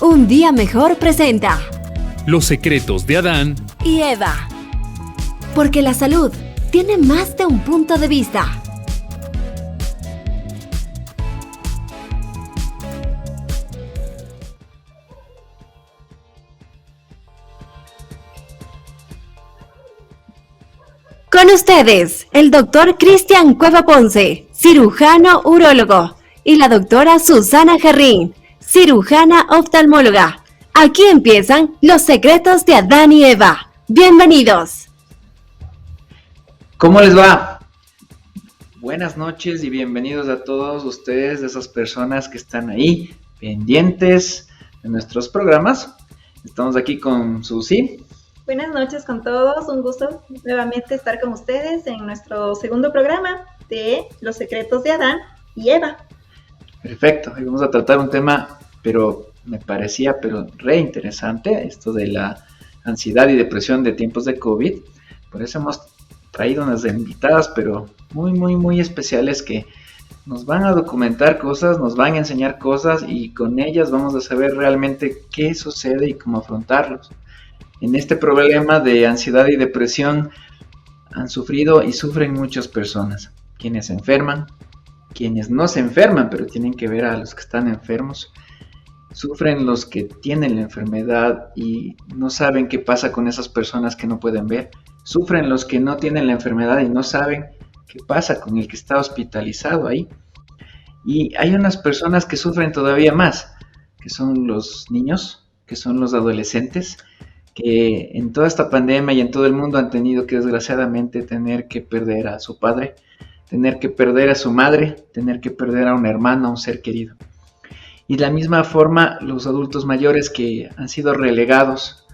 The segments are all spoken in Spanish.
Un día mejor presenta Los secretos de Adán y Eva. Porque la salud tiene más de un punto de vista. Con ustedes, el doctor Cristian Cueva Ponce, cirujano urólogo, y la doctora Susana Jarrín, cirujana oftalmóloga. Aquí empiezan los secretos de Adán y Eva. Bienvenidos. ¿Cómo les va? Buenas noches y bienvenidos a todos ustedes, esas personas que están ahí pendientes de nuestros programas. Estamos aquí con Susi. Buenas noches con todos, un gusto nuevamente estar con ustedes en nuestro segundo programa de Los secretos de Adán y Eva. Perfecto, hoy vamos a tratar un tema, me parecía re interesante, esto de la ansiedad y depresión de tiempos de COVID. Por eso hemos traído unas invitadas, pero muy especiales, que nos van a documentar cosas, nos van a enseñar cosas, y con ellas vamos a saber realmente qué sucede y cómo afrontarlos. En este problema de ansiedad y depresión han sufrido y sufren muchas personas, quienes se enferman, quienes no se enferman, pero tienen que ver a los que están enfermos. Sufren los que tienen la enfermedad y no saben qué pasa con esas personas que no pueden ver. Sufren los que no tienen la enfermedad y no saben qué pasa con el que está hospitalizado ahí. Y hay unas personas que sufren todavía más, que son los niños, que son los adolescentes, que en toda esta pandemia y en todo el mundo han tenido que, desgraciadamente, tener que perder a su padre, tener que perder a su madre, tener que perder a un hermano, a un ser querido. Y de la misma forma, los adultos mayores que han sido relegados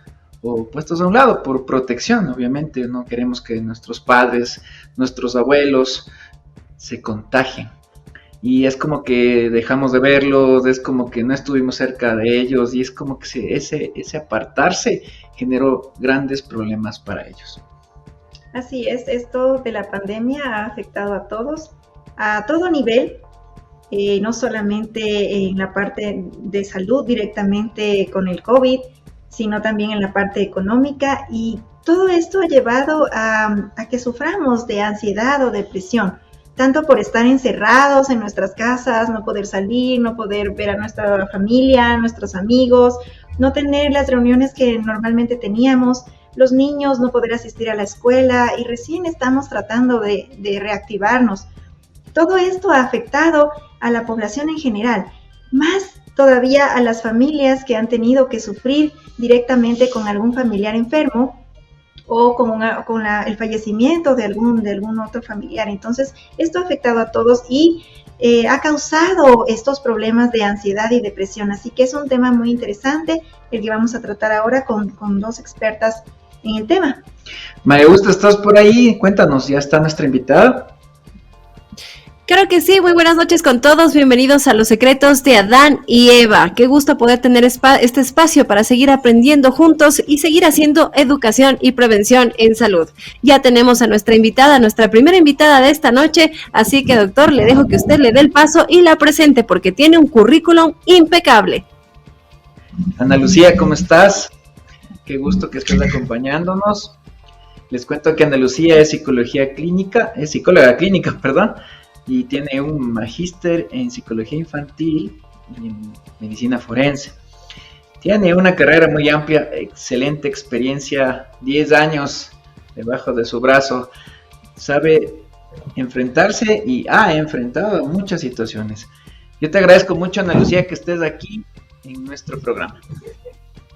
o puestos a un lado por protección. Obviamente no queremos que nuestros padres, nuestros abuelos se contagien. Y es como que dejamos de verlos, es como que no estuvimos cerca de ellos, y es como que ese apartarse generó grandes problemas para ellos. Así es, esto de la pandemia ha afectado a todos, a todo nivel, no solamente en la parte de salud directamente con el COVID, sino también en la parte económica, y todo esto ha llevado a que suframos de ansiedad o depresión, tanto por estar encerrados en nuestras casas, no poder salir, no poder ver a nuestra familia, nuestros amigos, no tener las reuniones que normalmente teníamos, los niños no poder asistir a la escuela, y recién estamos tratando de reactivarnos. Todo esto ha afectado a la población en general, más todavía a las familias que han tenido que sufrir directamente con algún familiar enfermo o con el fallecimiento de algún otro familiar. Entonces, esto ha afectado a todos y ha causado estos problemas de ansiedad y depresión. Así que es un tema muy interesante el que vamos a tratar ahora con dos expertas en el tema. María Augusta, ¿estás por ahí? Cuéntanos, ¿ya está nuestra invitada? Claro que sí, muy buenas noches con todos, bienvenidos a Los secretos de Adán y Eva. Qué gusto poder tener este espacio para seguir aprendiendo juntos y seguir haciendo educación y prevención en salud. Ya tenemos a nuestra invitada, nuestra primera invitada de esta noche, así que doctor, le dejo que usted le dé el paso y la presente porque tiene un currículum impecable. Ana Lucía, ¿cómo estás? Qué gusto que estés acompañándonos. Les cuento que Ana Lucía es psicóloga clínica, y tiene un magíster en psicología infantil y en medicina forense. Tiene una carrera muy amplia, excelente experiencia, 10 años debajo de su brazo. Sabe enfrentarse y ha enfrentado muchas situaciones. Yo te agradezco mucho, Ana Lucía, que estés aquí en nuestro programa.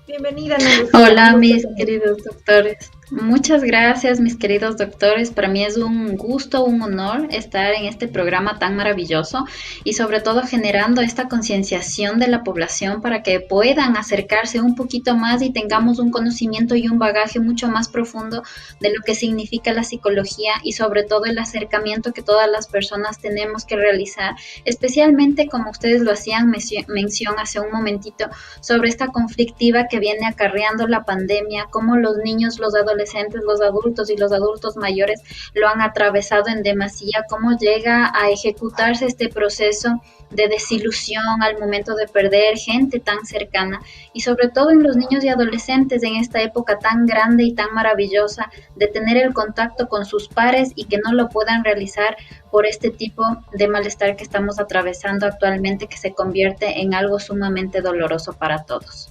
Bienvenida, Ana Lucía. Hola, mis queridos doctores. Muchas gracias, mis queridos doctores. Para mí es un gusto, un honor estar en este programa tan maravilloso y sobre todo generando esta concienciación de la población para que puedan acercarse un poquito más y tengamos un conocimiento y un bagaje mucho más profundo de lo que significa la psicología y sobre todo el acercamiento que todas las personas tenemos que realizar, especialmente como ustedes lo hacían mención hace un momentito sobre esta conflictiva que viene acarreando la pandemia, cómo los niños, los adolescentes, los adultos y los adultos mayores lo han atravesado en demasía, cómo llega a ejecutarse este proceso de desilusión al momento de perder gente tan cercana y sobre todo en los niños y adolescentes en esta época tan grande y tan maravillosa de tener el contacto con sus pares y que no lo puedan realizar por este tipo de malestar que estamos atravesando actualmente, que se convierte en algo sumamente doloroso para todos.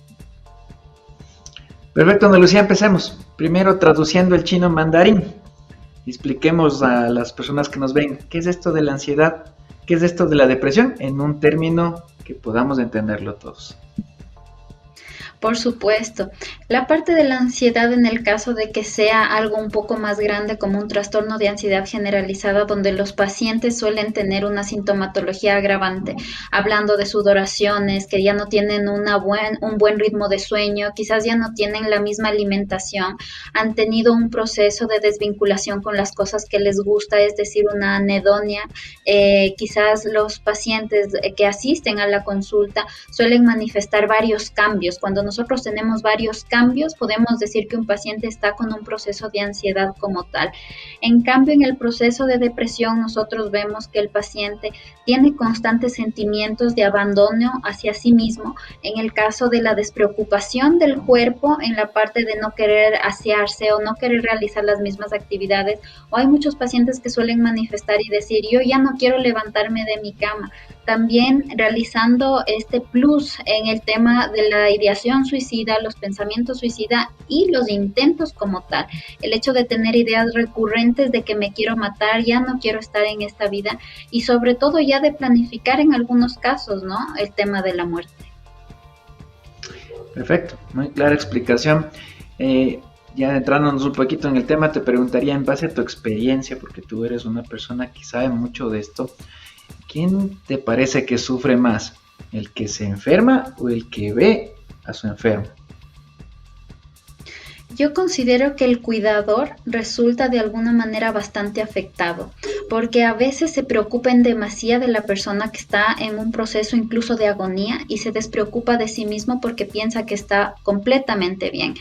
Perfecto, Ana Lucía, empecemos. Primero traduciendo el chino mandarín. Expliquemos a las personas que nos ven qué es esto de la ansiedad, qué es esto de la depresión, en un término que podamos entenderlo todos. Por supuesto. La parte de la ansiedad en el caso de que sea algo un poco más grande como un trastorno de ansiedad generalizada donde los pacientes suelen tener una sintomatología agravante, hablando de sudoraciones, que ya no tienen un buen ritmo de sueño, quizás ya no tienen la misma alimentación, han tenido un proceso de desvinculación con las cosas que les gusta, es decir, una anedonia. Quizás los pacientes que asisten a la consulta suelen manifestar varios cambios. Cuando nosotros tenemos varios cambios, podemos decir que un paciente está con un proceso de ansiedad como tal. En cambio, en el proceso de depresión, nosotros vemos que el paciente tiene constantes sentimientos de abandono hacia sí mismo. En el caso de la despreocupación del cuerpo, en la parte de no querer asearse o no querer realizar las mismas actividades, o hay muchos pacientes que suelen manifestar y decir, yo ya no quiero levantarme de mi cama. También realizando este plus en el tema de la ideación suicida, los pensamientos suicida y los intentos como tal. El hecho de tener ideas recurrentes de que me quiero matar, ya no quiero estar en esta vida y sobre todo ya de planificar en algunos casos, ¿no? El tema de la muerte. Perfecto, muy clara explicación. Ya entrándonos un poquito en el tema, te preguntaría en base a tu experiencia, porque tú eres una persona que sabe mucho de esto, ¿quién te parece que sufre más? ¿El que se enferma o el que ve a su enfermo? Yo considero que el cuidador resulta de alguna manera bastante afectado, porque a veces se preocupa en demasía de la persona que está en un proceso incluso de agonía y se despreocupa de sí mismo porque piensa que está completamente bien.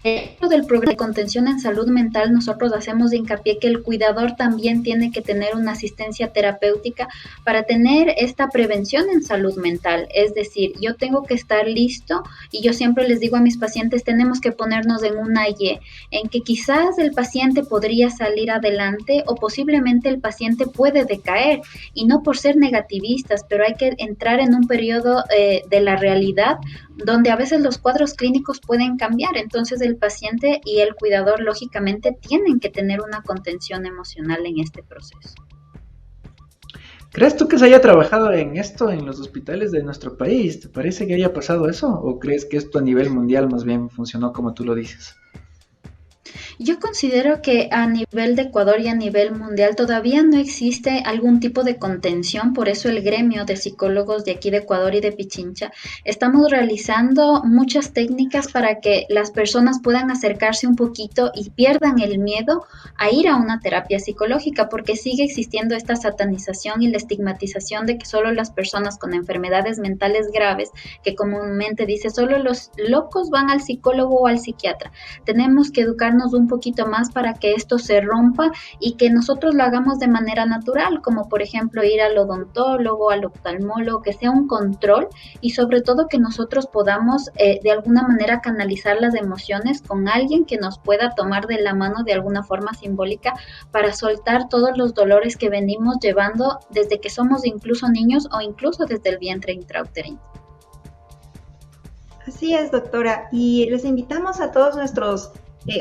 Dentro del programa de contención en salud mental, nosotros hacemos hincapié que el cuidador también tiene que tener una asistencia terapéutica para tener esta prevención en salud mental. Es decir, yo tengo que estar listo y yo siempre les digo a mis pacientes, tenemos que ponernos en una Y, en que quizás el paciente podría salir adelante o posiblemente el paciente puede decaer y no por ser negativistas, pero hay que entrar en un periodo de la realidad donde a veces los cuadros clínicos pueden cambiar. Entonces el paciente y el cuidador lógicamente tienen que tener una contención emocional en este proceso. ¿Crees tú que se haya trabajado en esto en los hospitales de nuestro país? ¿Te parece que haya pasado eso? ¿O crees que esto a nivel mundial más bien funcionó como tú lo dices? Yo considero que a nivel de Ecuador y a nivel mundial todavía no existe algún tipo de contención, por eso el gremio de psicólogos de aquí de Ecuador y de Pichincha estamos realizando muchas técnicas para que las personas puedan acercarse un poquito y pierdan el miedo a ir a una terapia psicológica, porque sigue existiendo esta satanización y la estigmatización de que solo las personas con enfermedades mentales graves, que comúnmente dice solo los locos van al psicólogo o al psiquiatra. Tenemos que educarnos un poquito más para que esto se rompa y que nosotros lo hagamos de manera natural, como por ejemplo ir al odontólogo, al oftalmólogo, que sea un control y sobre todo que nosotros podamos de alguna manera canalizar las emociones con alguien que nos pueda tomar de la mano de alguna forma simbólica para soltar todos los dolores que venimos llevando desde que somos incluso niños o incluso desde el vientre intrauterino. Así es, doctora, y les invitamos a todos nuestros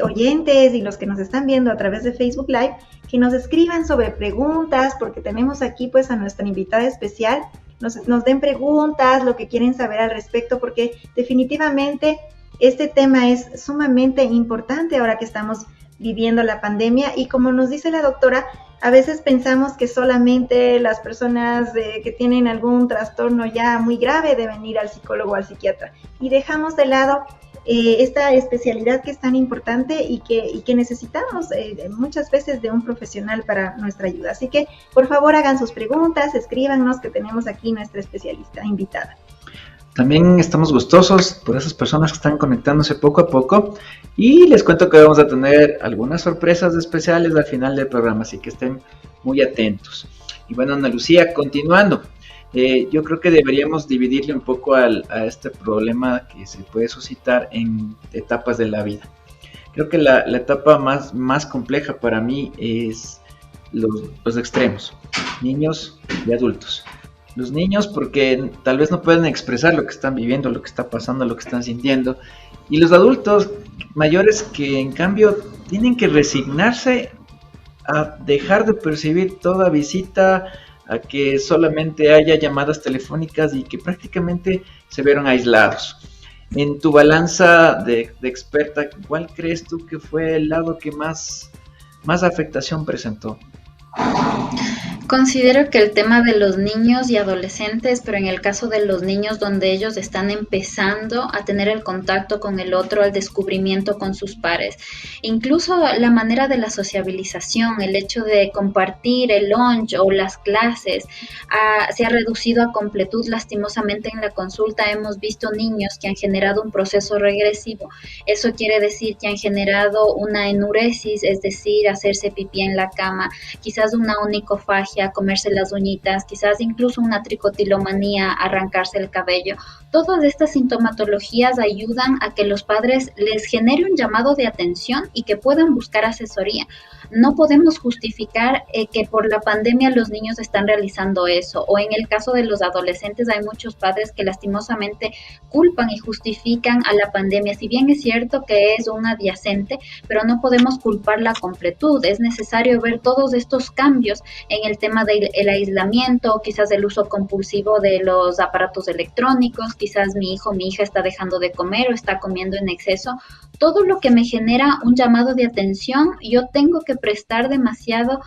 oyentes y los que nos están viendo a través de Facebook Live, que nos escriban sobre preguntas, porque tenemos aquí pues a nuestra invitada especial, nos den preguntas, lo que quieren saber al respecto, porque definitivamente Este tema es sumamente importante ahora que estamos viviendo la pandemia y como nos dice la doctora, a veces pensamos que solamente las personas que tienen algún trastorno ya muy grave deben ir al psicólogo o al psiquiatra y dejamos de lado esta especialidad que es tan importante y que necesitamos muchas veces de un profesional para nuestra ayuda. Así que por favor hagan sus preguntas, escríbanos que tenemos aquí nuestra especialista invitada. También estamos gustosos por esas personas que están conectándose poco a poco y les cuento que vamos a tener algunas sorpresas especiales al final del programa, así que estén muy atentos. Y bueno, Ana Lucía, continuando, yo creo que deberíamos dividirle un poco a este problema que se puede suscitar en etapas de la vida. Creo que la etapa más compleja para mí es los extremos, niños y adultos. Los niños porque tal vez no pueden expresar lo que están viviendo, lo que está pasando, lo que están sintiendo. Y los adultos mayores que en cambio tienen que resignarse a dejar de percibir toda visita, a que solamente haya llamadas telefónicas y que prácticamente se vieron aislados. En tu balanza de experta, ¿cuál crees tú que fue el lado que más afectación presentó? Considero que el tema de los niños y adolescentes, pero en el caso de los niños donde ellos están empezando a tener el contacto con el otro, el descubrimiento con sus pares, incluso la manera de la sociabilización, el hecho de compartir el lunch o las clases, se ha reducido a completud. Lastimosamente en la consulta hemos visto niños que han generado un proceso regresivo. Eso quiere decir que han generado una enuresis, es decir, hacerse pipí en la cama, quizás una onicofagia, comerse las uñitas, quizás incluso una tricotilomanía, arrancarse el cabello. Todas estas sintomatologías ayudan a que los padres les genere un llamado de atención y que puedan buscar asesoría. No podemos justificar que por la pandemia los niños están realizando eso, o en el caso de los adolescentes hay muchos padres que lastimosamente culpan y justifican a la pandemia. Si bien es cierto que es un adyacente, pero no podemos culpar la completud. Es necesario ver todos estos cambios en el tema del aislamiento, quizás el uso compulsivo de los aparatos electrónicos, quizás mi hijo, mi hija está dejando de comer o está comiendo en exceso. Todo lo que me genera un llamado de atención, yo tengo que prestar demasiado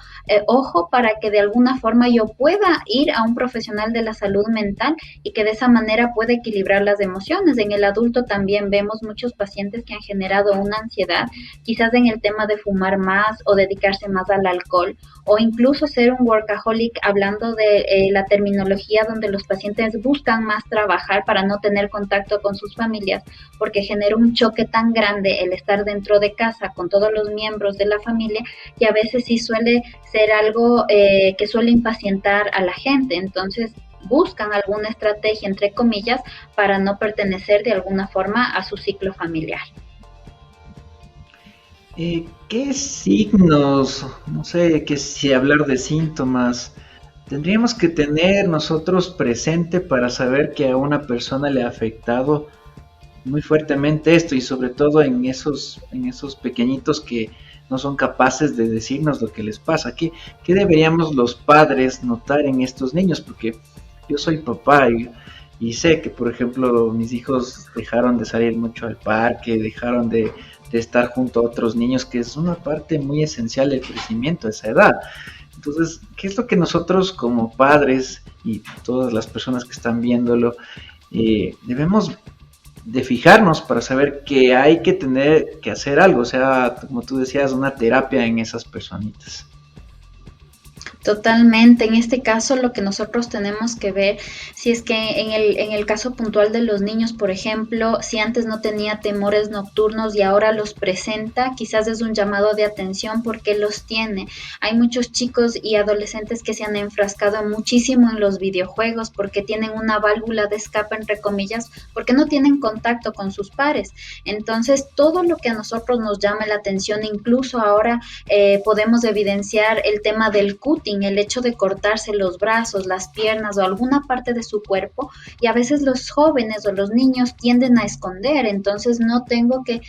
ojo para que de alguna forma yo pueda ir a un profesional de la salud mental y que de esa manera pueda equilibrar las emociones. En el adulto también vemos muchos pacientes que han generado una ansiedad, quizás en el tema de fumar más o dedicarse más al alcohol, o incluso ser un workaholic, hablando de la terminología donde los pacientes buscan más trabajar para no tener contacto con sus familias, porque genera un choque tan grande el estar dentro de casa con todos los miembros de la familia, que a veces sí suele ser algo que suele impacientar a la gente. Entonces buscan alguna estrategia, entre comillas, para no pertenecer de alguna forma a su ciclo familiar. ¿Qué signos, no sé, que si hablar de síntomas, tendríamos que tener nosotros presente para saber que a una persona le ha afectado muy fuertemente esto, y sobre todo en esos pequeñitos que no son capaces de decirnos lo que les pasa? ¿Qué deberíamos los padres notar en estos niños? Porque yo soy papá y sé que, por ejemplo, mis hijos dejaron de salir mucho al parque, dejaron de estar junto a otros niños, que es una parte muy esencial del crecimiento a esa edad. Entonces, ¿qué es lo que nosotros como padres y todas las personas que están viéndolo debemos de fijarnos para saber que hay que tener que hacer algo? O sea, como tú decías, una terapia en esas personitas. Totalmente. En este caso, lo que nosotros tenemos que ver, si es que en el caso puntual de los niños, por ejemplo, si antes no tenía temores nocturnos y ahora los presenta, quizás es un llamado de atención porque los tiene. Hay muchos chicos y adolescentes que se han enfrascado muchísimo en los videojuegos porque tienen una válvula de escape, entre comillas, porque no tienen contacto con sus pares. Entonces, todo lo que a nosotros nos llame la atención, incluso ahora podemos evidenciar el tema del cutting, bullying, el hecho de cortarse los brazos, las piernas o alguna parte de su cuerpo, y a veces los jóvenes o los niños tienden a esconder, entonces no tengo que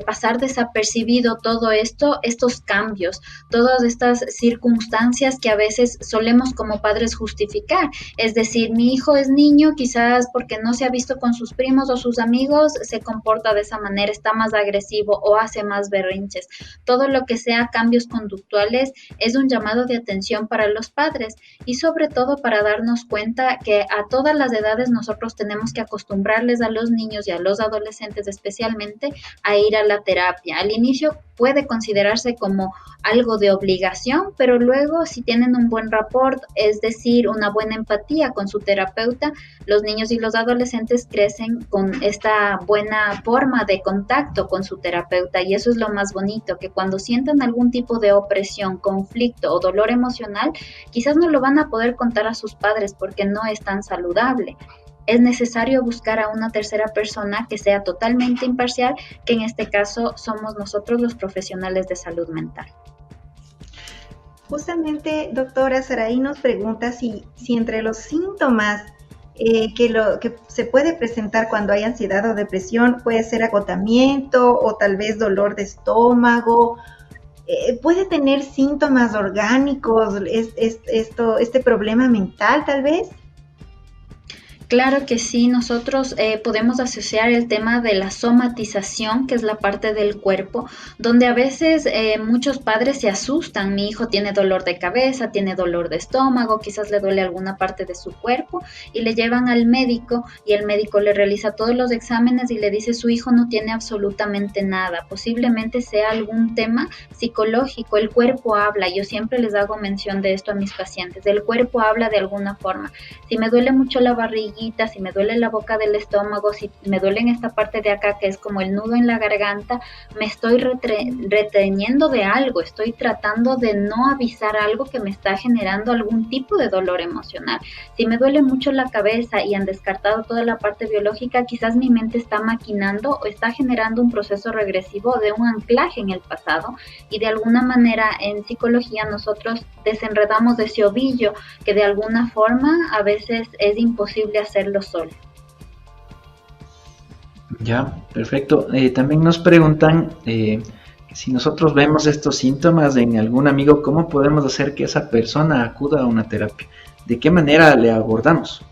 pasar desapercibido todo esto, estos cambios, todas estas circunstancias que a veces solemos como padres justificar. Es decir, mi hijo es niño, quizás porque no se ha visto con sus primos o sus amigos, se comporta de esa manera, está más agresivo o hace más berrinches. Todo lo que sea cambios conductuales es un llamado de atención para los padres y sobre todo para darnos cuenta que a todas las edades nosotros tenemos que acostumbrarles a los niños y a los adolescentes especialmente a ir a la terapia. Al inicio puede considerarse como algo de obligación, pero luego si tienen un buen rapport, es decir, una buena empatía con su terapeuta, los niños y los adolescentes crecen con esta buena forma de contacto con su terapeuta y eso es lo más bonito, que cuando sientan algún tipo de opresión, conflicto o dolor emocional, quizás no lo van a poder contar a sus padres porque no es tan saludable. Es necesario buscar a una tercera persona que sea totalmente imparcial, que en este caso somos nosotros los profesionales de salud mental. Justamente, doctora Saraí nos pregunta si entre los síntomas que se puede presentar cuando hay ansiedad o depresión puede ser agotamiento o tal vez dolor de estómago, puede tener síntomas orgánicos, este problema mental tal vez. Claro que sí, nosotros podemos asociar el tema de la somatización, que es la parte del cuerpo, donde a veces muchos padres se asustan, mi hijo tiene dolor de cabeza, tiene dolor de estómago, quizás le duele alguna parte de su cuerpo y le llevan al médico y el médico le realiza todos los exámenes y le dice su hijo no tiene absolutamente nada, posiblemente sea algún tema psicológico, el cuerpo habla, yo siempre les hago mención de esto a mis pacientes, el cuerpo habla de alguna forma, si me duele mucho la barriga, si me duele la boca del estómago, si me duele en esta parte de acá que es como el nudo en la garganta, me estoy reteniendo de algo, estoy tratando de no avisar algo que me está generando algún tipo de dolor emocional. Si me duele mucho la cabeza y han descartado toda la parte biológica, quizás mi mente está maquinando o está generando un proceso regresivo de un anclaje en el pasado y de alguna manera en psicología nosotros desenredamos ese ovillo que de alguna forma a veces es imposible hacerlo solo. Ya, perfecto. También nos preguntan si nosotros vemos estos síntomas en algún amigo, ¿cómo podemos hacer que esa persona acuda a una terapia? ¿De qué manera le abordamos?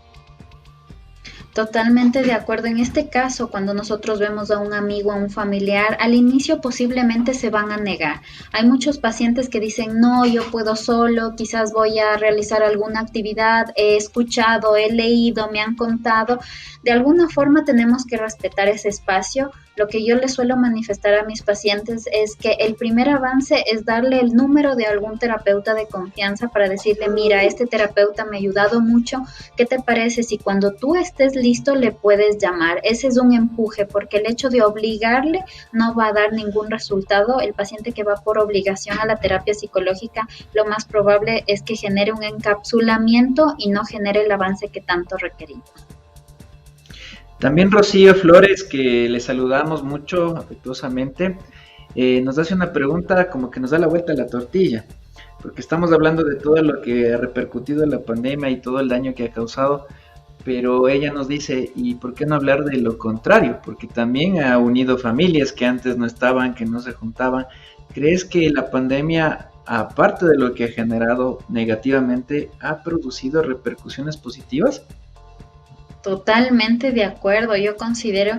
Totalmente de acuerdo. En este caso, cuando nosotros vemos a un amigo, a un familiar, al inicio posiblemente se van a negar. Hay muchos pacientes que dicen, no, yo puedo solo, quizás voy a realizar alguna actividad, he escuchado, he leído, me han contado. De alguna forma tenemos que respetar ese espacio. Lo que yo les suelo manifestar a mis pacientes es que el primer avance es darle el número de algún terapeuta de confianza para decirle, mira, este terapeuta me ha ayudado mucho, ¿qué te parece si cuando tú estés listo le puedes llamar? Ese es un empuje, porque el hecho de obligarle no va a dar ningún resultado. El paciente que va por obligación a la terapia psicológica, lo más probable es que genere un encapsulamiento y no genere el avance que tanto requerimos. También Rocío Flores, que le saludamos mucho afectuosamente, nos hace una pregunta como que nos da la vuelta a la tortilla, porque estamos hablando de todo lo que ha repercutido en la pandemia y todo el daño que ha causado, pero ella nos dice, ¿y por qué no hablar de lo contrario? Porque también ha unido familias que antes no estaban, que no se juntaban. ¿Crees que la pandemia, aparte de lo que ha generado negativamente, ha producido repercusiones positivas? Totalmente de acuerdo. Yo considero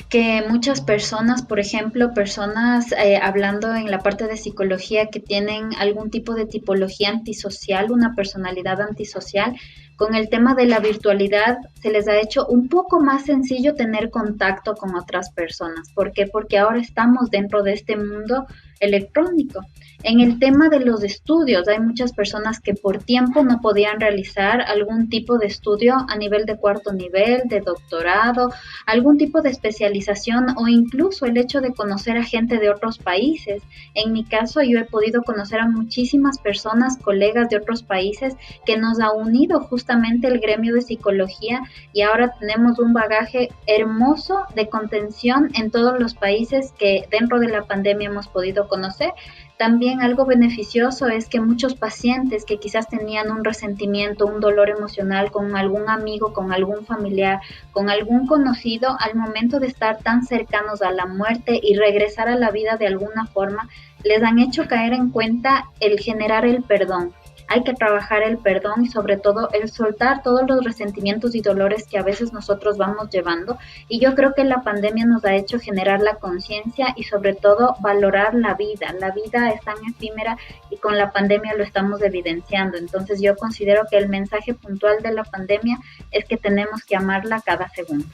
que muchas personas, por ejemplo, personas hablando en la parte de psicología que tienen algún tipo de tipología antisocial, una personalidad antisocial, con el tema de la virtualidad se les ha hecho un poco más sencillo tener contacto con otras personas. ¿Por qué? Porque ahora estamos dentro de este mundo electrónico. En el tema de los estudios, hay muchas personas que por tiempo no podían realizar algún tipo de estudio a nivel de cuarto nivel, de doctorado, algún tipo de especialización o incluso el hecho de conocer a gente de otros países. En mi caso, yo he podido conocer a muchísimas personas, colegas de otros países, que nos ha unido justamente el gremio de psicología y ahora tenemos un bagaje hermoso de contención en todos los países que dentro de la pandemia hemos podido conocer. También algo beneficioso es que muchos pacientes que quizás tenían un resentimiento, un dolor emocional con algún amigo, con algún familiar, con algún conocido, al momento de estar tan cercanos a la muerte y regresar a la vida de alguna forma, les han hecho caer en cuenta el generar el perdón. Hay que trabajar el perdón y sobre todo el soltar todos los resentimientos y dolores que a veces nosotros vamos llevando. Y yo creo que la pandemia nos ha hecho generar la conciencia y sobre todo valorar la vida. La vida es tan efímera y con la pandemia lo estamos evidenciando. Entonces yo considero que el mensaje puntual de la pandemia es que tenemos que amarla cada segundo.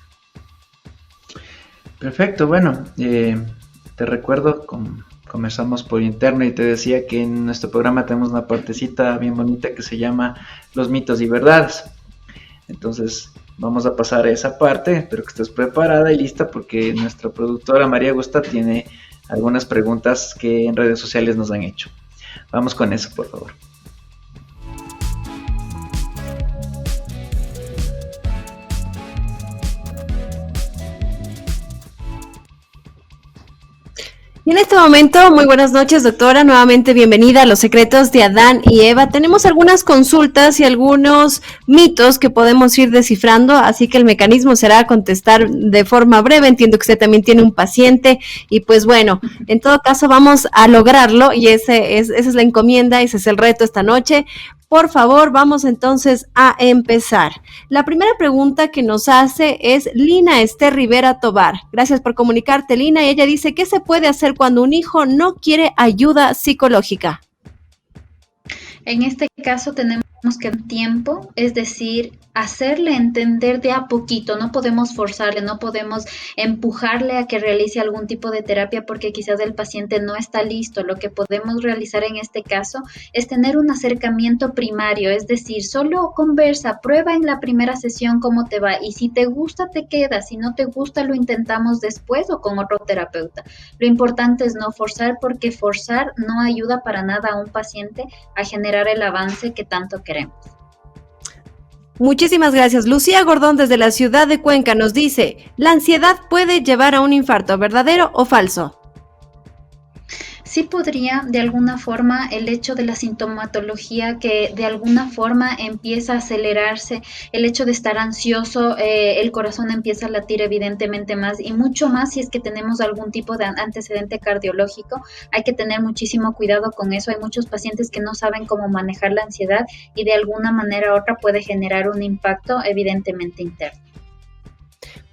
Perfecto, bueno, te recuerdo comenzamos por interno y te decía que en nuestro programa tenemos una partecita bien bonita que se llama Los mitos y verdades. Entonces vamos a pasar a esa parte, espero que estés preparada y lista porque nuestra productora María Augusta tiene algunas preguntas que en redes sociales nos han hecho. Vamos con eso, por favor. Y en este momento, muy buenas noches, doctora. Nuevamente bienvenida a Los Secretos de Adán y Eva. Tenemos algunas consultas y algunos mitos que podemos ir descifrando, así que el mecanismo será contestar de forma breve. Entiendo que usted también tiene un paciente y pues bueno, en todo caso vamos a lograrlo y esa es la encomienda, ese es el reto esta noche. Por favor, vamos entonces a empezar. La primera pregunta que nos hace es Lina Esther Rivera Tobar. Gracias por comunicarte, Lina. Y ella dice, ¿qué se puede hacer cuando un hijo no quiere ayuda psicológica? En este caso tenemos que tiempo, es decir, hacerle entender de a poquito, no podemos forzarle, no podemos empujarle a que realice algún tipo de terapia porque quizás el paciente no está listo. Lo que podemos realizar en este caso es tener un acercamiento primario, es decir, solo conversa, prueba en la primera sesión cómo te va y si te gusta te quedas, si no te gusta lo intentamos después o con otro terapeuta. Lo importante es no forzar porque forzar no ayuda para nada a un paciente a generar el avance que tanto queremos. Muchísimas gracias. Lucía Gordón desde la ciudad de Cuenca nos dice, ¿la ansiedad puede llevar a un infarto, verdadero o falso? Sí podría, de alguna forma, el hecho de la sintomatología que de alguna forma empieza a acelerarse, el hecho de estar ansioso, el corazón empieza a latir evidentemente más y mucho más si es que tenemos algún tipo de antecedente cardiológico. Hay que tener muchísimo cuidado con eso. Hay muchos pacientes que no saben cómo manejar la ansiedad y de alguna manera u otra puede generar un impacto evidentemente interno.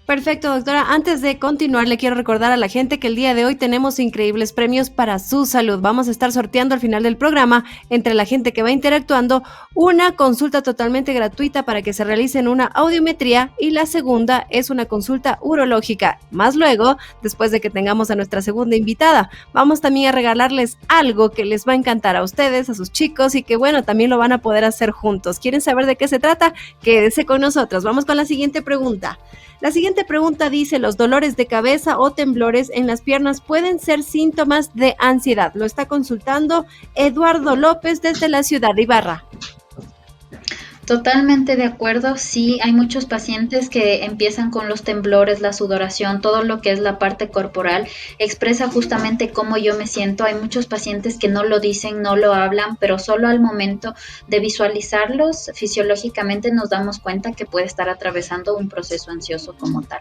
Perfecto, doctora. Antes de continuar, le quiero recordar a la gente que el día de hoy tenemos increíbles premios para su salud. Vamos a estar sorteando al final del programa, entre la gente que va interactuando, una consulta totalmente gratuita para que se realicen una audiometría y la segunda es una consulta urológica. Más luego, después de que tengamos a nuestra segunda invitada, vamos también a regalarles algo que les va a encantar a ustedes, a sus chicos y que bueno, también lo van a poder hacer juntos. ¿Quieren saber de qué se trata? Quédese con nosotros. Vamos con la siguiente pregunta. La siguiente pregunta dice, ¿los dolores de cabeza o temblores en las piernas pueden ser síntomas de ansiedad? Lo está consultando Eduardo López desde la ciudad de Ibarra. Totalmente de acuerdo, sí, hay muchos pacientes que empiezan con los temblores, la sudoración, todo lo que es la parte corporal, expresa justamente cómo yo me siento. Hay muchos pacientes que no lo dicen, no lo hablan, pero solo al momento de visualizarlos fisiológicamente nos damos cuenta que puede estar atravesando un proceso ansioso como tal.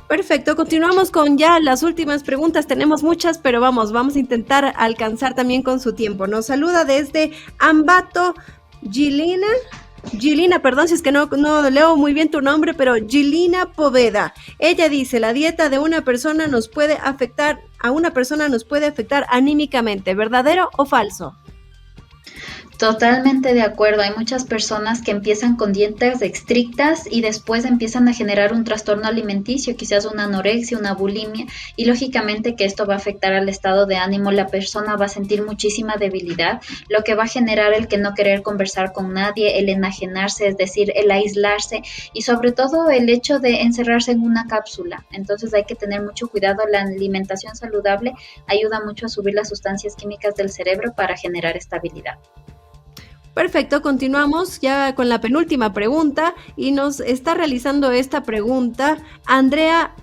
Perfecto, continuamos con ya las últimas preguntas, tenemos muchas, pero vamos a intentar alcanzar también con su tiempo. Nos saluda desde Ambato, Gilina, perdón si es que no leo muy bien tu nombre, pero Gilina Poveda. Ella dice, la dieta de una persona nos puede afectar anímicamente, ¿verdadero o falso? Totalmente de acuerdo. Hay muchas personas que empiezan con dietas estrictas y después empiezan a generar un trastorno alimenticio, quizás una anorexia, una bulimia, y lógicamente que esto va a afectar al estado de ánimo. La persona va a sentir muchísima debilidad, lo que va a generar el que no querer conversar con nadie, el enajenarse, es decir, el aislarse y sobre todo el hecho de encerrarse en una cápsula. Entonces hay que tener mucho cuidado. La alimentación saludable ayuda mucho a subir las sustancias químicas del cerebro para generar estabilidad. Perfecto, continuamos ya con la penúltima pregunta y nos está realizando esta pregunta Andrea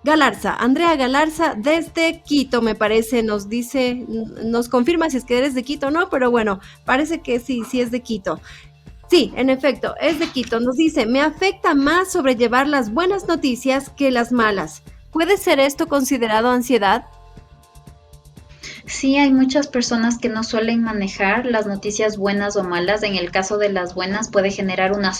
Galarza, Andrea Galarza desde Quito, me parece, nos dice, nos confirma si es que eres de Quito o no, pero bueno, parece que sí, sí es de Quito. Sí, en efecto, es de Quito. Nos dice, me afecta más sobrellevar las buenas noticias que las malas. ¿Puede ser esto considerado ansiedad? Sí, hay muchas personas que no suelen manejar las noticias buenas o malas. En el caso de las buenas puede generar una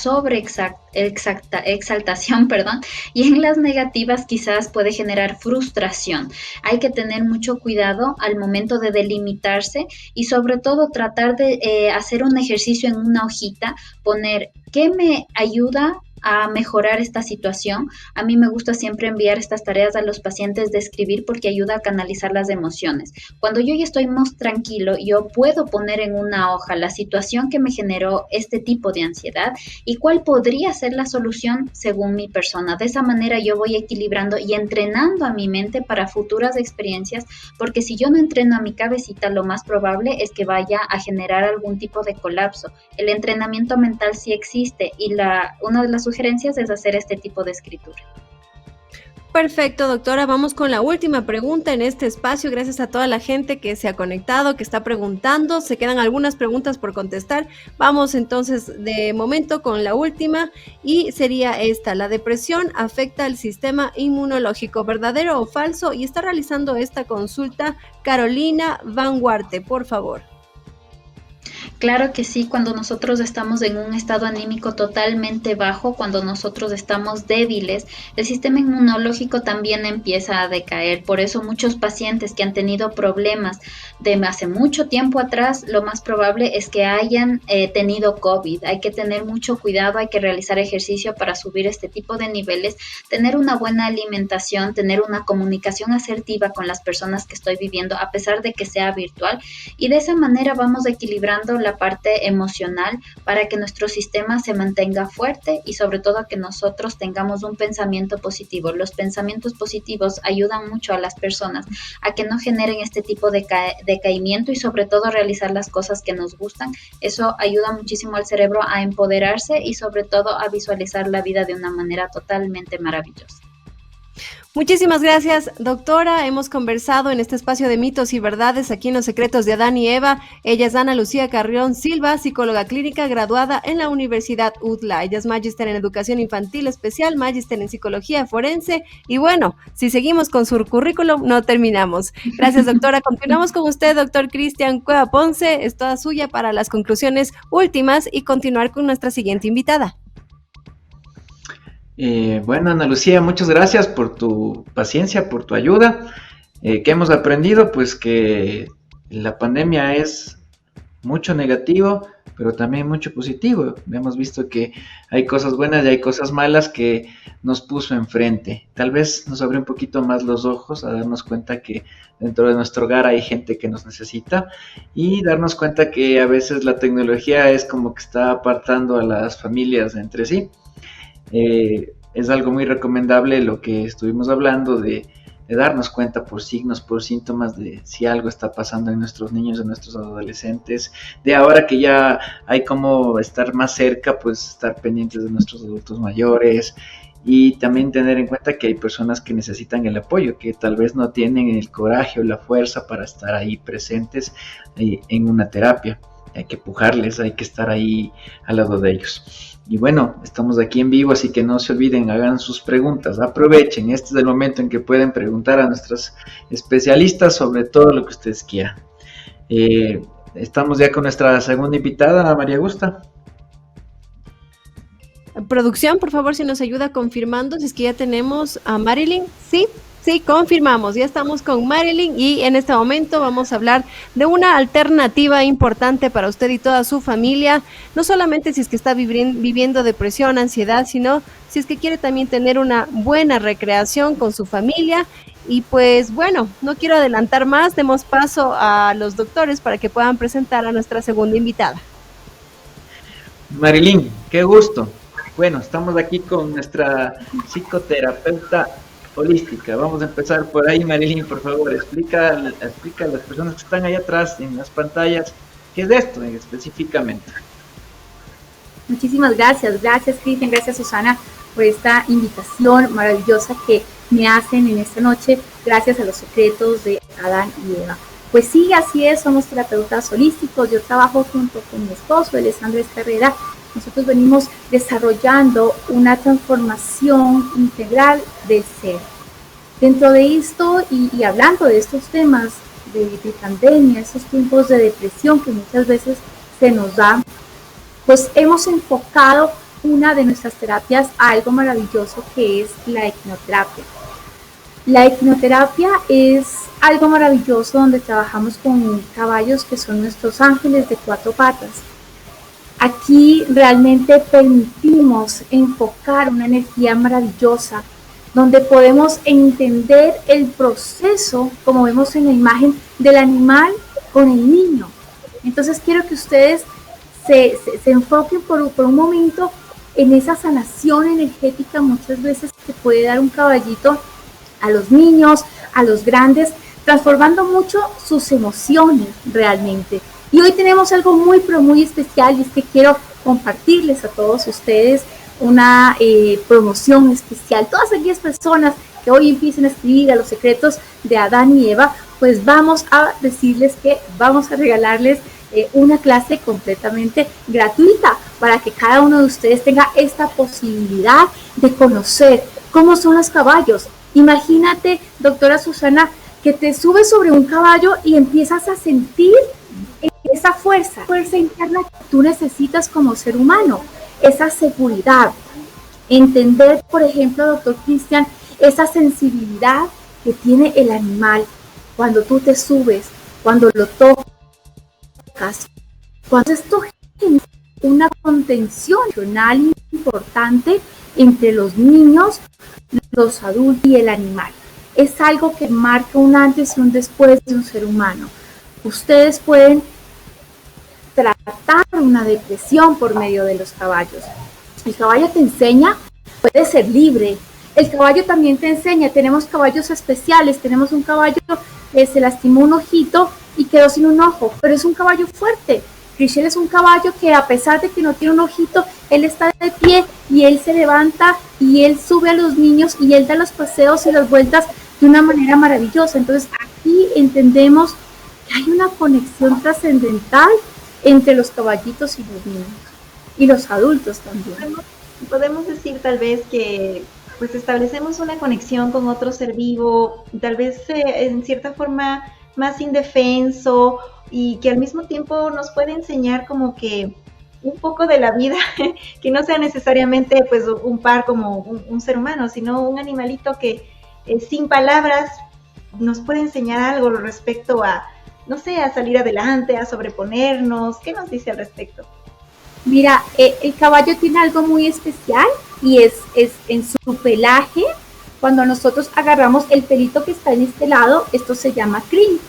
exaltación, perdón, y en las negativas quizás puede generar frustración. Hay que tener mucho cuidado al momento de delimitarse y sobre todo tratar de hacer un ejercicio en una hojita, poner qué me ayuda a mejorar esta situación. A mí me gusta siempre enviar estas tareas a los pacientes de escribir porque ayuda a canalizar las emociones. Cuando yo ya estoy más tranquilo, yo puedo poner en una hoja la situación que me generó este tipo de ansiedad y cuál podría ser la solución según mi persona. De esa manera yo voy equilibrando y entrenando a mi mente para futuras experiencias, porque si yo no entreno a mi cabecita, lo más probable es que vaya a generar algún tipo de colapso. El entrenamiento mental sí existe y una de las sugerencias es hacer este tipo de escritura. Perfecto, doctora. Vamos con la última pregunta en este espacio. Gracias a toda la gente que se ha conectado, que está preguntando. Se quedan algunas preguntas por contestar. Vamos entonces de momento con la última y sería esta. ¿La depresión afecta al sistema inmunológico? ¿Verdadero o falso? Y está realizando esta consulta Carolina Van Huarte, por favor. Claro que sí, cuando nosotros estamos en un estado anímico totalmente bajo, cuando nosotros estamos débiles, el sistema inmunológico también empieza a decaer. Por eso muchos pacientes que han tenido problemas de hace mucho tiempo atrás, lo más probable es que hayan tenido COVID. Hay que tener mucho cuidado, hay que realizar ejercicio para subir este tipo de niveles, tener una buena alimentación, tener una comunicación asertiva con las personas que estoy viviendo, a pesar de que sea virtual, y de esa manera vamos equilibrando la parte emocional para que nuestro sistema se mantenga fuerte y sobre todo que nosotros tengamos un pensamiento positivo. Los pensamientos positivos ayudan mucho a las personas a que no generen este tipo de decaimiento y sobre todo realizar las cosas que nos gustan. Eso ayuda muchísimo al cerebro a empoderarse y sobre todo a visualizar la vida de una manera totalmente maravillosa. Muchísimas gracias, doctora. Hemos conversado en este espacio de mitos y verdades aquí en Los Secretos de Adán y Eva. Ella es Ana Lucía Carrión Silva, psicóloga clínica graduada en la Universidad UTLA. Ella es magíster en educación infantil especial, magíster en psicología forense. Y bueno, si seguimos con su currículum, no terminamos. Gracias, doctora. Continuamos con usted, doctor Cristian Cueva Ponce. Es toda suya para las conclusiones últimas y continuar con nuestra siguiente invitada. Bueno, Ana Lucía, muchas gracias por tu paciencia, por tu ayuda. ¿Qué hemos aprendido? Pues que la pandemia es mucho negativo, pero también mucho positivo. Hemos visto que hay cosas buenas y hay cosas malas que nos puso enfrente. Tal vez nos abrió un poquito más los ojos a darnos cuenta que dentro de nuestro hogar hay gente que nos necesita y darnos cuenta que a veces la tecnología es como que está apartando a las familias entre sí. Es algo muy recomendable lo que estuvimos hablando de darnos cuenta por signos, por síntomas de si algo está pasando en nuestros niños, en nuestros adolescentes, de ahora que ya hay como estar más cerca, pues estar pendientes de nuestros adultos mayores y también tener en cuenta que hay personas que necesitan el apoyo, que tal vez no tienen el coraje o la fuerza para estar ahí presentes en una terapia. Hay que empujarles, hay que estar ahí al lado de ellos. Y bueno, estamos aquí en vivo, así que no se olviden, hagan sus preguntas, aprovechen, este es el momento en que pueden preguntar a nuestros especialistas sobre todo lo que ustedes quieran. Estamos ya con nuestra segunda invitada, María Augusta. Producción, por favor, si nos ayuda confirmando, si es que ya tenemos a Marilyn. Sí, confirmamos, ya estamos con Marilyn y en este momento vamos a hablar de una alternativa importante para usted y toda su familia, no solamente si es que está viviendo depresión, ansiedad, sino si es que quiere también tener una buena recreación con su familia. Y pues bueno, no quiero adelantar más, demos paso a los doctores para que puedan presentar a nuestra segunda invitada. Marilyn, qué gusto. Bueno, estamos aquí con nuestra psicoterapeuta holística. Vamos a empezar por ahí, Marilyn, por favor, explica a las personas que están ahí atrás en las pantallas, ¿qué es esto específicamente? Muchísimas gracias Cristian, gracias Susana por esta invitación maravillosa que me hacen en esta noche gracias a los secretos de Adán y Eva. Pues sí, así es, somos terapeutas holísticos, yo trabajo junto con mi esposo, él es Andrés Carrera. Nosotros venimos desarrollando una transformación integral del ser. Dentro de esto y hablando de estos temas de pandemia, estos tiempos de depresión que muchas veces se nos da, pues hemos enfocado una de nuestras terapias a algo maravilloso que es la equinoterapia. La equinoterapia es algo maravilloso donde trabajamos con caballos que son nuestros ángeles de 4 patas. Aquí realmente permitimos enfocar una energía maravillosa donde podemos entender el proceso, como vemos en la imagen, del animal con el niño. Entonces quiero que ustedes se enfoquen por un momento en esa sanación energética muchas veces que puede dar un caballito a los niños, a los grandes, transformando mucho sus emociones realmente. Y hoy tenemos algo muy, pero muy especial, y es que quiero compartirles a todos ustedes una promoción especial. Todas aquellas personas que hoy empiecen a escribir a los secretos de Adán y Eva, pues vamos a decirles que vamos a regalarles una clase completamente gratuita para que cada uno de ustedes tenga esta posibilidad de conocer cómo son los caballos. Imagínate, doctora Susana, que te subes sobre un caballo y empiezas a sentir esa fuerza interna que tú necesitas como ser humano, esa seguridad. Entender, por ejemplo, doctor Cristian, esa sensibilidad que tiene el animal cuando tú te subes, cuando lo tocas, cuando esto genera una contención emocional importante entre los niños, los adultos y el animal. Es algo que marca un antes y un después de un ser humano. Ustedes pueden tratar una depresión por medio de los caballos. El caballo te enseña, puedes ser libre. El caballo también te enseña, tenemos caballos especiales, tenemos un caballo que se lastimó un ojito y quedó sin un ojo, pero es un caballo fuerte. Chrishell es un caballo que a pesar de que no tiene un ojito, él está de pie y él se levanta y él sube a los niños y él da los paseos y las vueltas de una manera maravillosa. Entonces aquí entendemos que hay una conexión trascendental entre los caballitos y los niños y los adultos también. Podemos decir tal vez que pues establecemos una conexión con otro ser vivo, tal vez en cierta forma más indefenso, y que al mismo tiempo nos puede enseñar como que un poco de la vida, que no sea necesariamente pues un par como un ser humano, sino un animalito que sin palabras nos puede enseñar algo respecto a, no sé, a salir adelante, a sobreponernos. ¿Qué nos dice al respecto? Mira, el caballo tiene algo muy especial y es en su pelaje. Cuando nosotros agarramos el pelito que está en este lado, esto se llama crin.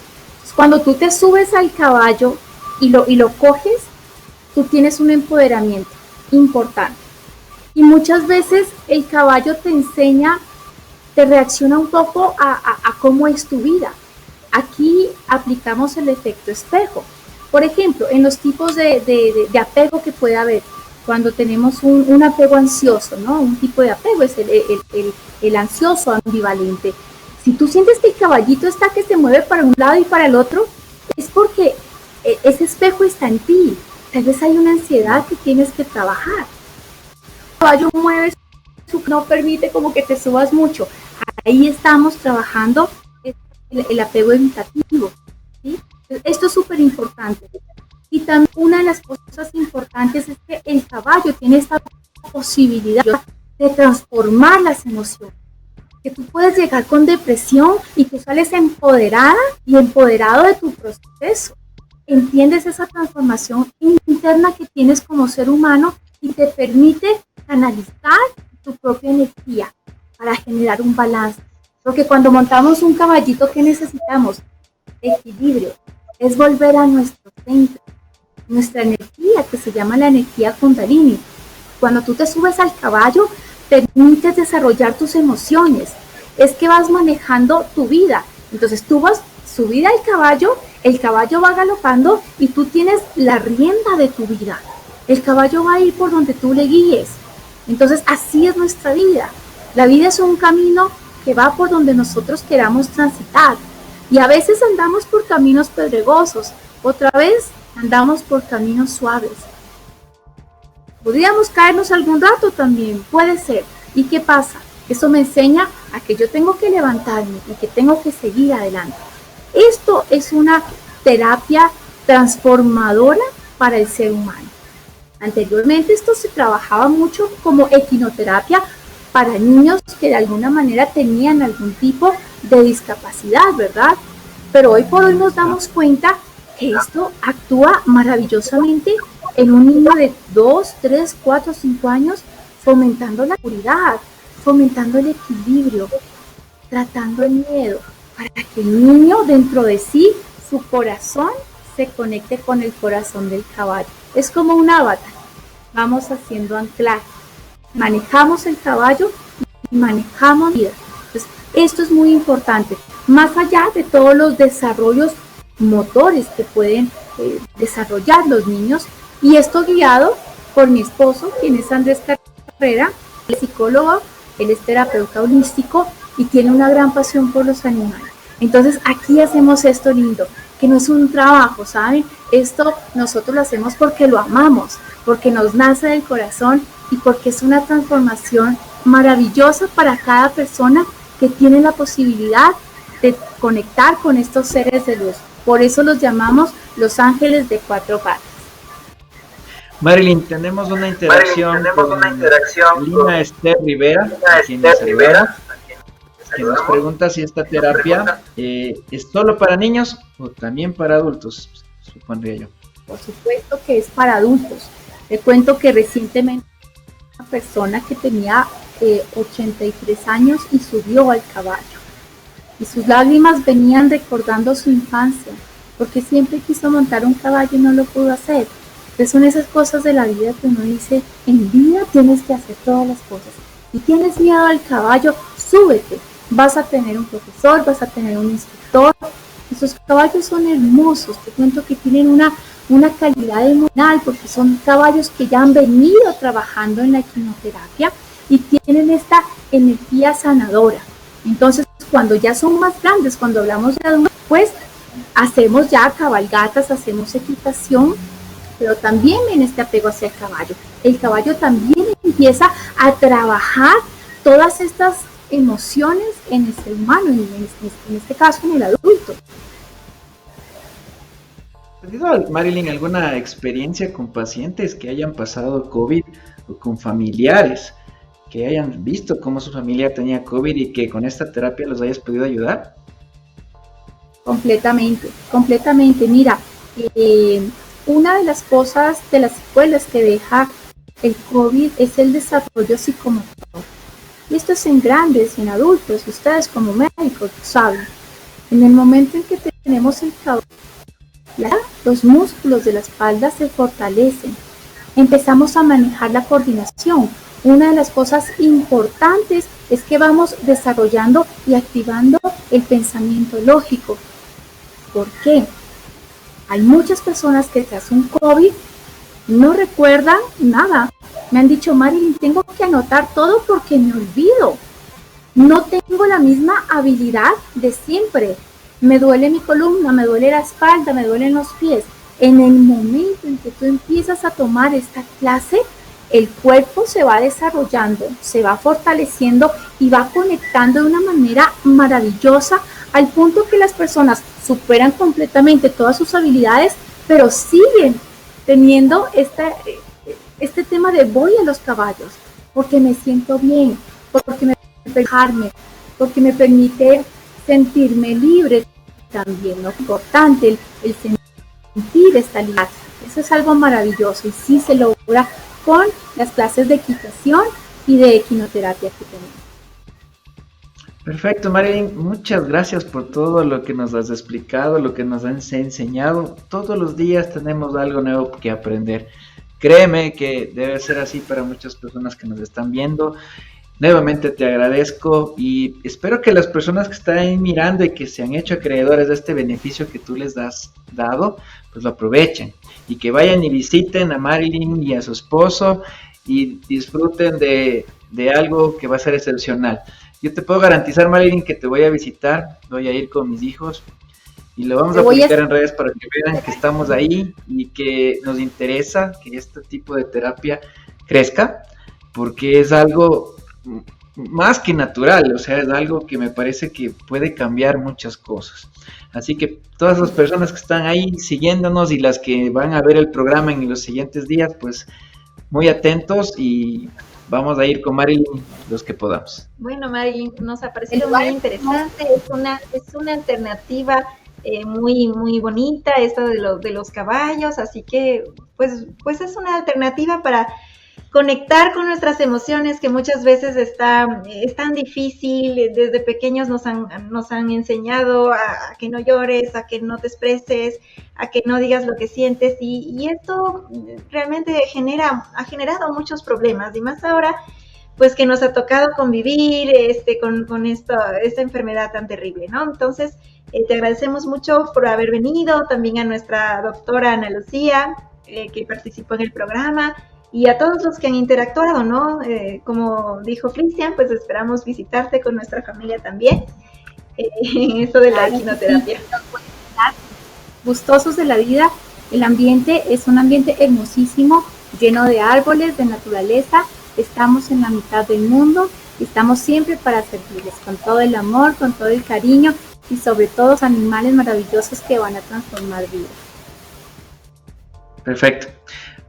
Cuando tú te subes al caballo y lo coges, tú tienes un empoderamiento importante. Y muchas veces el caballo te enseña, te reacciona un poco a cómo es tu vida. Aquí aplicamos el efecto espejo. Por ejemplo, en los tipos de apego que puede haber, cuando tenemos un apego ansioso, ¿no? Un tipo de apego es el ansioso ambivalente. Si tú sientes que el caballito está que se mueve para un lado y para el otro, es porque ese espejo está en ti. Tal vez hay una ansiedad que tienes que trabajar. El caballo mueve no permite como que te subas mucho. Ahí estamos trabajando el apego evitativo, ¿sí? Esto es súper importante. Y también una de las cosas importantes es que el caballo tiene esta posibilidad de transformar las emociones. Que tú puedes llegar con depresión y tú sales empoderada y empoderado de tu proceso. Entiendes esa transformación interna que tienes como ser humano y te permite canalizar tu propia energía para generar un balance. Porque cuando montamos un caballito, ¿qué necesitamos? Equilibrio. Es volver a nuestro centro, nuestra energía, que se llama la energía Kundalini. Cuando tú te subes al caballo, permites desarrollar tus emociones. Es que vas manejando tu vida. Entonces tú vas subida al caballo, el caballo va galopando y tú tienes la rienda de tu vida. El caballo va a ir por donde tú le guíes. Entonces así es nuestra vida. La vida es un camino que va por donde nosotros queramos transitar. Y a veces andamos por caminos pedregosos, otra vez andamos por caminos suaves. Podríamos caernos algún rato también, puede ser. ¿Y qué pasa? Eso me enseña a que yo tengo que levantarme y que tengo que seguir adelante. Esto es una terapia transformadora para el ser humano. Anteriormente esto se trabajaba mucho como equinoterapia para niños que de alguna manera tenían algún tipo de discapacidad, ¿verdad? Pero hoy por hoy nos damos cuenta que esto actúa maravillosamente en un niño de 2, 3, 4, 5 años, fomentando la seguridad, fomentando el equilibrio, tratando el miedo, para que el niño dentro de sí, su corazón, se conecte con el corazón del caballo. Es como un avatar. Vamos haciendo anclaje. Manejamos el caballo y manejamos la vida. Entonces, esto es muy importante. Más allá de todos los desarrollos motores que pueden desarrollar los niños, y esto guiado por mi esposo, quien es Andrés Carrera, él es psicólogo, él es terapeuta holístico y tiene una gran pasión por los animales. Entonces aquí hacemos esto lindo, que no es un trabajo, ¿saben? Esto nosotros lo hacemos porque lo amamos, porque nos nace del corazón y porque es una transformación maravillosa para cada persona que tiene la posibilidad de conectar con estos seres de luz. Por eso los llamamos los ángeles de 4 patas. Marilyn, tenemos una interacción con Lina Esther Rivera, que nos pregunta si esta terapia es solo para niños o también para adultos, supondría yo. Por supuesto que es para adultos. Le cuento que recientemente una persona que tenía 83 años y subió al caballo. Y sus lágrimas venían recordando su infancia, porque siempre quiso montar un caballo y no lo pudo hacer. Entonces son esas cosas de la vida que uno dice, en vida tienes que hacer todas las cosas. Si tienes miedo al caballo, súbete. Vas a tener un profesor, vas a tener un instructor. Esos caballos son hermosos, te cuento que tienen una calidad emocional, porque son caballos que ya han venido trabajando en la equinoterapia y tienen esta energía sanadora. Entonces, cuando ya son más grandes, cuando hablamos de adultos, pues hacemos ya cabalgatas, hacemos equitación, pero también en este apego hacia el caballo. El caballo también empieza a trabajar todas estas emociones en el ser humano, en este caso en el adulto. ¿Has tenido, Marilyn, alguna experiencia con pacientes que hayan pasado COVID o con familiares que hayan visto cómo su familia tenía COVID y que con esta terapia los hayas podido ayudar? Completamente. Mira, una de las cosas, de las secuelas que deja el COVID es el desarrollo psicomotor. Y esto es en grandes y en adultos, ustedes como médicos saben. En el momento en que tenemos el caballo, los músculos de la espalda se fortalecen. Empezamos a manejar la coordinación. Una de las cosas importantes es que vamos desarrollando y activando el pensamiento lógico. ¿Por qué? Hay muchas personas que tras un COVID no recuerdan nada. Me han dicho, Marilyn, tengo que anotar todo porque me olvido. No tengo la misma habilidad de siempre. Me duele mi columna, me duele la espalda, me duelen los pies. En el momento en que tú empiezas a tomar esta clase, el cuerpo se va desarrollando, se va fortaleciendo y va conectando de una manera maravillosa al punto que las personas superan completamente todas sus habilidades, pero siguen teniendo este tema de voy a los caballos, porque me siento bien, porque me permite dejarme, porque me permite sentirme libre también, ¿no? Importante el sentir esta libertad. Eso es algo maravilloso y sí se logra con las clases de equitación y de equinoterapia que tenemos. Perfecto, Marilyn, muchas gracias por todo lo que nos has explicado, lo que nos has enseñado. Todos los días tenemos algo nuevo que aprender. Créeme que debe ser así para muchas personas que nos están viendo. Nuevamente te agradezco y espero que las personas que están ahí mirando y que se han hecho acreedores de este beneficio que tú les has dado, pues lo aprovechen y que vayan y visiten a Marilyn y a su esposo y disfruten de algo que va a ser excepcional. Yo te puedo garantizar, Marilyn, que te voy a visitar, voy a ir con mis hijos y lo vamos a publicar en redes para que vean que estamos ahí y que nos interesa que este tipo de terapia crezca, porque es algo más que natural, o sea, es algo que me parece que puede cambiar muchas cosas. Así que todas las personas que están ahí siguiéndonos y las que van a ver el programa en los siguientes días, pues muy atentos y vamos a ir con Marilyn los que podamos. Bueno, Marilyn, nos ha parecido muy interesante, es una alternativa muy bonita, esta de los caballos, así que pues es una alternativa para conectar con nuestras emociones, que muchas veces es tan difícil. Desde pequeños nos han enseñado a que no llores, a que no te expreses, a que no digas lo que sientes, y esto realmente ha generado muchos problemas, y más ahora pues que nos ha tocado convivir con esta enfermedad tan terrible, ¿no? Entonces te agradecemos mucho por haber venido, también a nuestra doctora Ana Lucía, que participó en el programa, y a todos los que han interactuado, ¿no? Como dijo Cristian, pues esperamos visitarte con nuestra familia también en esto de la quimioterapia. Gustosos de la vida, el ambiente es un ambiente hermosísimo, lleno de árboles, de naturaleza. Estamos en la mitad del mundo y estamos siempre para servirles, con todo el amor, con todo el cariño y sobre todo los animales maravillosos que van a transformar vidas. Perfecto,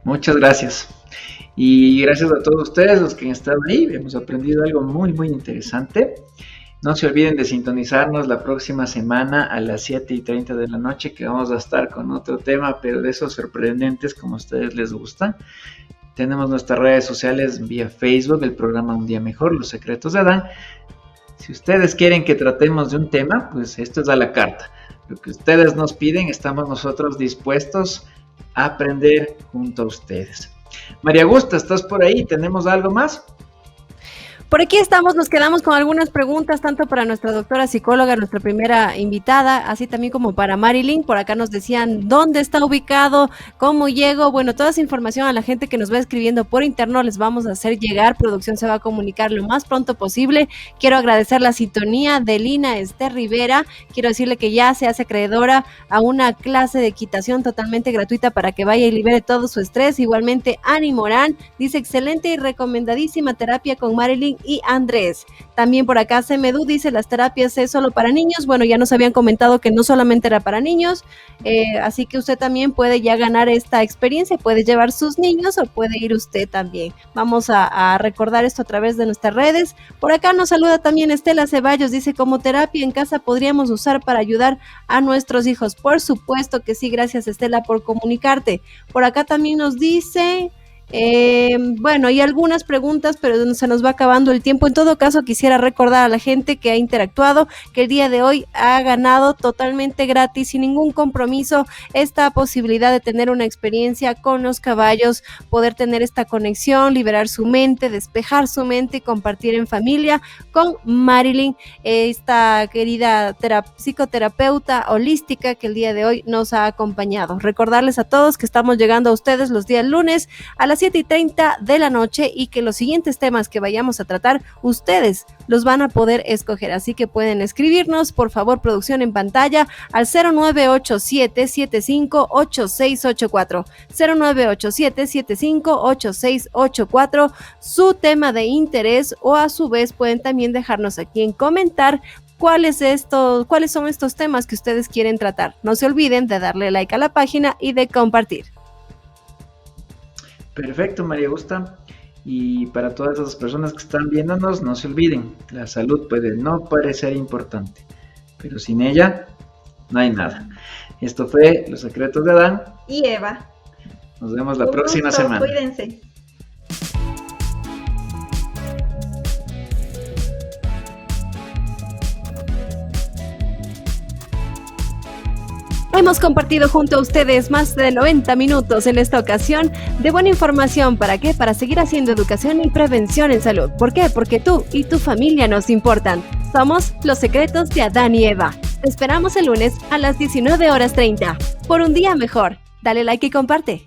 muchas gracias. Y gracias a todos ustedes, los que han estado ahí, hemos aprendido algo muy interesante. No se olviden de sintonizarnos la próxima semana a las 7:30 de la noche, que vamos a estar con otro tema, pero de esos sorprendentes como a ustedes les gustan. Tenemos nuestras redes sociales vía Facebook, el programa Un Día Mejor, Los Secretos de Adán. Si ustedes quieren que tratemos de un tema, pues esto es a la carta. Lo que ustedes nos piden, estamos nosotros dispuestos a aprender junto a ustedes. María Augusta, ¿estás por ahí? ¿Tenemos algo más? Por aquí estamos, nos quedamos con algunas preguntas, tanto para nuestra doctora psicóloga, nuestra primera invitada, así también como para Marilyn. Por acá nos decían dónde está ubicado, cómo llego. Bueno, toda esa información a la gente que nos va escribiendo por interno les vamos a hacer llegar. Producción se va a comunicar lo más pronto posible. Quiero agradecer la sintonía de Lina Esther Rivera. Quiero decirle que ya se hace acreedora a una clase de equitación totalmente gratuita para que vaya y libere todo su estrés. Igualmente, Ani Morán dice excelente y recomendadísima terapia con Marilyn y Andrés. También por acá Semedu dice las terapias es solo para niños. Bueno, ya nos habían comentado que no solamente era para niños, así que usted también puede ya ganar esta experiencia, puede llevar sus niños o puede ir usted también. Vamos a recordar esto a través de nuestras redes. Por acá nos saluda también Estela Ceballos, dice como terapia en casa podríamos usar para ayudar a nuestros hijos. Por supuesto que sí, gracias Estela por comunicarte. Por acá también nos dice... bueno, hay algunas preguntas, pero se nos va acabando el tiempo. En todo caso, quisiera recordar a la gente que ha interactuado que el día de hoy ha ganado totalmente gratis, sin ningún compromiso, esta posibilidad de tener una experiencia con los caballos, poder tener esta conexión, liberar su mente, despejar su mente y compartir en familia con Marilyn, esta querida psicoterapeuta holística que el día de hoy nos ha acompañado. Recordarles a todos que estamos llegando a ustedes los días lunes a las 7:30 de la noche y que los siguientes temas que vayamos a tratar, ustedes los van a poder escoger, así que pueden escribirnos, por favor, producción en pantalla, al 0987-758684, 0987-758684, su tema de interés, o a su vez pueden también dejarnos aquí en comentar cuáles son estos temas que ustedes quieren tratar. No se olviden de darle like a la página y de compartir. Perfecto, María Augusta. Y para todas esas personas que están viéndonos, no se olviden, la salud puede no parecer importante, pero sin ella no hay nada. Esto fue Los Secretos de Adán y Eva. Nos vemos la próxima semana. Cuídense. Hemos compartido junto a ustedes más de 90 minutos en esta ocasión de buena información. ¿Para qué? Para seguir haciendo educación y prevención en salud. ¿Por qué? Porque tú y tu familia nos importan. Somos Los Secretos de Adán y Eva. Te esperamos el lunes a las 19:30 por Un Día Mejor. Dale like y comparte.